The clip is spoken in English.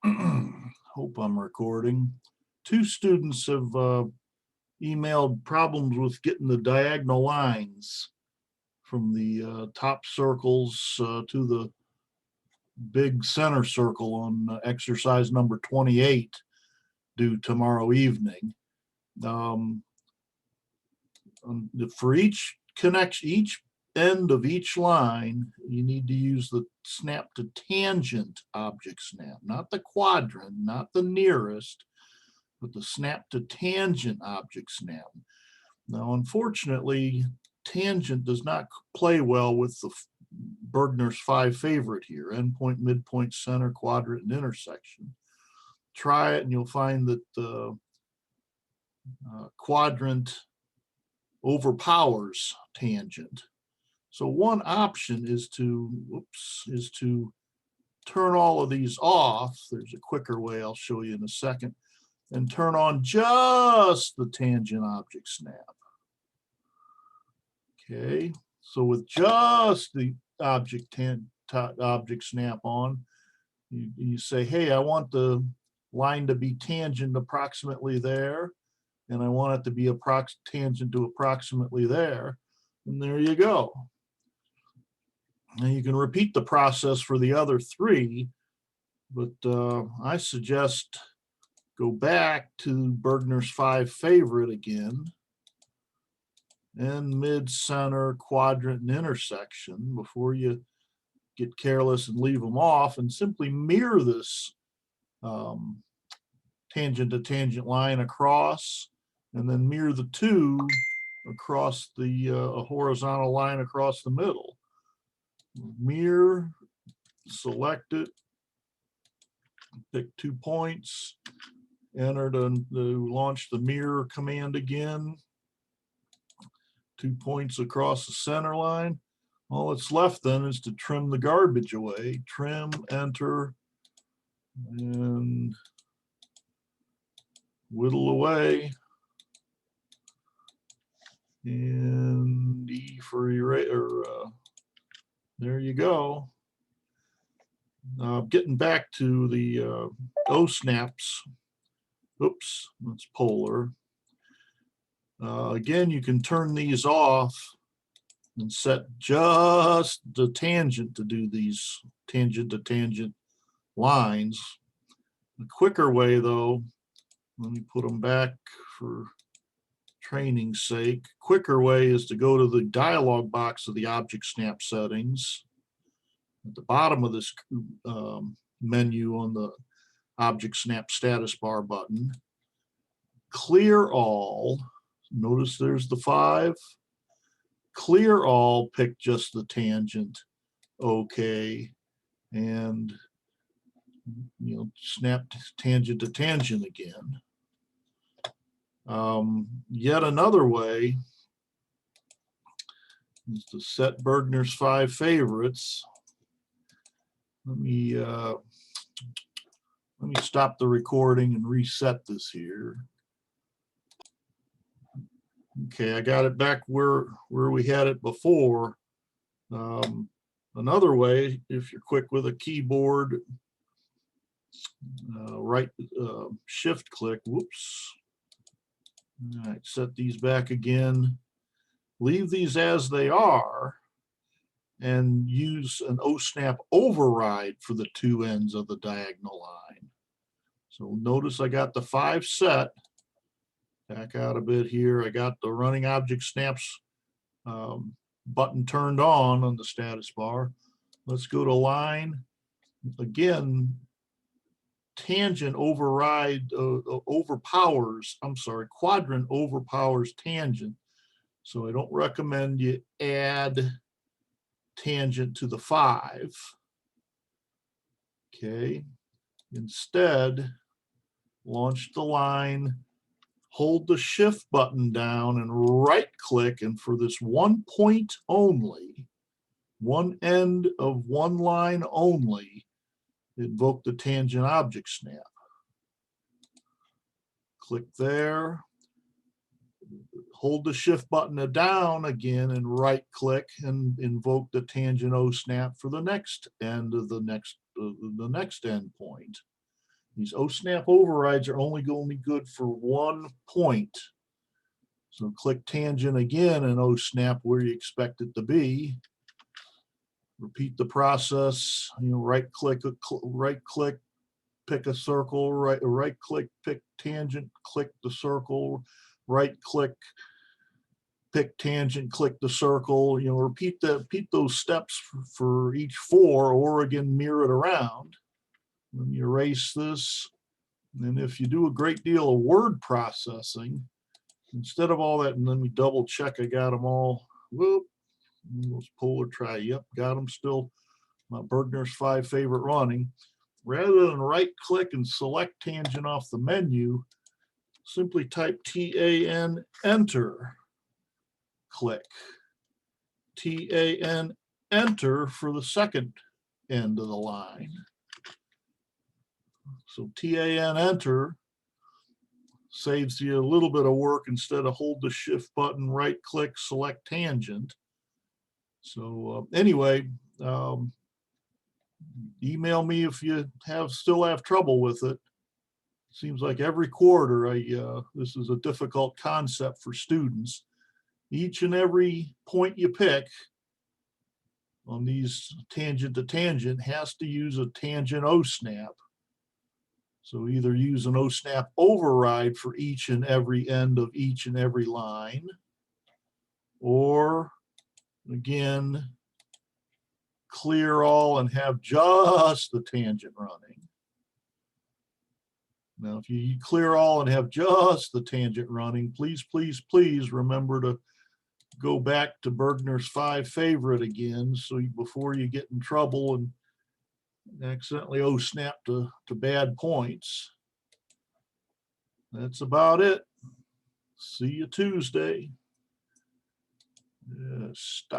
Hope I'm recording. Two students have emailed problems with getting the diagonal lines from the top circles to the big center circle on exercise number 28 due tomorrow evening. Um, for each connection, each end of each line, you need to use the snap to tangent object snap, not the quadrant, not the nearest, but the snap to tangent object snap. Now, unfortunately, tangent does not play well with the Burgener's 5 favorite here: endpoint, midpoint, center, quadrant, and intersection. Try it and you'll find that the quadrant overpowers tangent. So one option is to turn all of these off. There's a quicker way I'll show you in a second, and turn on just the tangent object snap. Okay, so with just the object snap on, you say, hey, I want the line to be tangent approximately there, and I want it to be tangent to approximately there, and there you go. And you can repeat the process for the other three, but I suggest go back to Burgener's 5 favorite again, and mid, center, quadrant, and intersection before you get careless and leave them off, and simply mirror this tangent to tangent line across, and then mirror the two across the horizontal line across the middle. Mirror, select it, pick 2 points, enter to launch the mirror command again. 2 points across the center line. All that's left then is to trim the garbage away. Trim, enter, and whittle away. And E for eraser. There you go. Getting back to the O snaps. Oops, that's polar. Again, you can turn these off and set just the tangent to do these tangent to tangent lines. The quicker way, though, let me put them back for training's sake. Quicker way is to go to the dialog box of the object snap settings. At the bottom of this menu on the object snap status bar button, clear all. Notice there's the 5. Clear all, pick just the tangent, okay, and snap tangent to tangent again. Yet another way is to set Burgener's 5 favorites. Let me stop the recording and reset this here. Okay, I got it back where we had it before. Another way, if you're quick with a keyboard, right shift click, whoops. All right, set these back again. Leave these as they are and use an O-snap override for the 2 ends of the diagonal line. So notice I got the 5 set. Back out a bit here. I got the running object snaps button turned on the status bar. Let's go to line. Again, tangent quadrant overpowers tangent. So I don't recommend you add tangent to the 5. Okay. Instead, launch the line, hold the shift button down and right click, and for this 1 point only, one end of one line only, invoke the tangent object snap. Click there, hold the shift button down again and right click and invoke the tangent O snap for the next end of the next end point. These O-snap overrides are only going to be good for 1 point. So click tangent again and O-snap where you expect it to be. Repeat the process. Right click, pick a circle, right click, pick tangent, click the circle, right click, pick tangent, click the circle. Repeat those steps for each 4, or again mirror it around. Let me erase this. And if you do a great deal of word processing, instead of all that, and let me double check I got them all. Whoop. Let's pull or try. Yep, got them still. My Burgener's 5 favorite running. Rather than right click and select tangent off the menu, simply type TAN, enter, click. TAN, enter for the second end of the line. So TAN, enter saves you a little bit of work. Instead of hold the shift button, right click, select tangent. So anyway, email me if you still have trouble with it. Seems like every quarter this is a difficult concept for students. Each and every point you pick on these tangent to tangent has to use a tangent O-snap. So either use an O-snap override for each and every end of each and every line, or again, clear all and have just the tangent running. Now, if you clear all and have just the tangent running, please, please, please remember to go back to Burgener's 5 favorite again, so before you get in trouble and accidentally O-snap to bad points. That's about it. See you Tuesday. Stop.